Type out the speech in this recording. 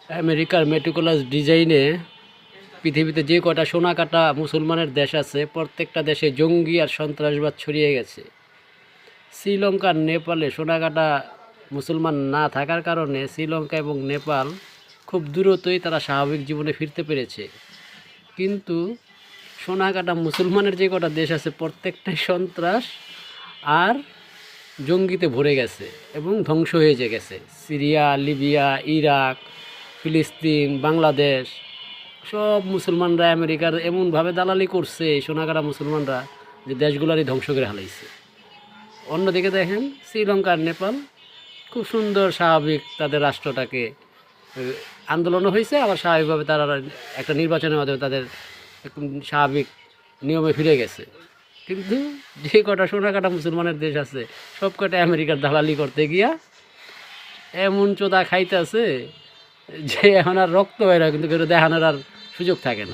আমেরিকার মেটিকুলাস ডিজাইনে পৃথিবীতে যে কটা সোনাকাটা মুসলমানের দেশ আছে প্রত্যেকটা দেশে জঙ্গি আর সন্ত্রাসবাদ ছড়িয়ে গেছে। শ্রীলঙ্কার নেপালে সোনাকাটা মুসলমান না থাকার কারণে শ্রীলঙ্কা এবং নেপাল খুব দ্রুতই তারা স্বাভাবিক জীবনে ফিরতে পেরেছে। কিন্তু সোনাকাটা মুসলমানের যে কটা দেশ আছে প্রত্যেকটাই সন্ত্রাস আর জঙ্গিতে ভরে গেছে এবং ধ্বংস হয়ে গেছে। সিরিয়া, লিবিয়া, ইরাক, ফিলিস্তিন, বাংলাদেশ সব মুসলমানরা আমেরিকার এমনভাবে দালালি করছে এই সোনাকাটা মুসলমানরা যে দেশগুলোরই ধ্বংস করে হালাইছে। অন্যদিকে দেখেন শ্রীলঙ্কা আর নেপাল খুব সুন্দর স্বাভাবিক তাদের রাষ্ট্রটাকে আন্দোলনও হয়েছে, আবার স্বাভাবিকভাবে তারা একটা নির্বাচনের মাধ্যমে তাদের স্বাভাবিক নিয়মে ফিরে গেছে। কিন্তু যে কটা সোনাকাটা মুসলমানের দেশ আছে সব কটা আমেরিকার দালালি করতে গিয়া এমন চোদা খাইতে আছে যে এখন আর রক্ত হয় না, কিন্তু কেউ দেখানোর আর সুযোগ থাকে না।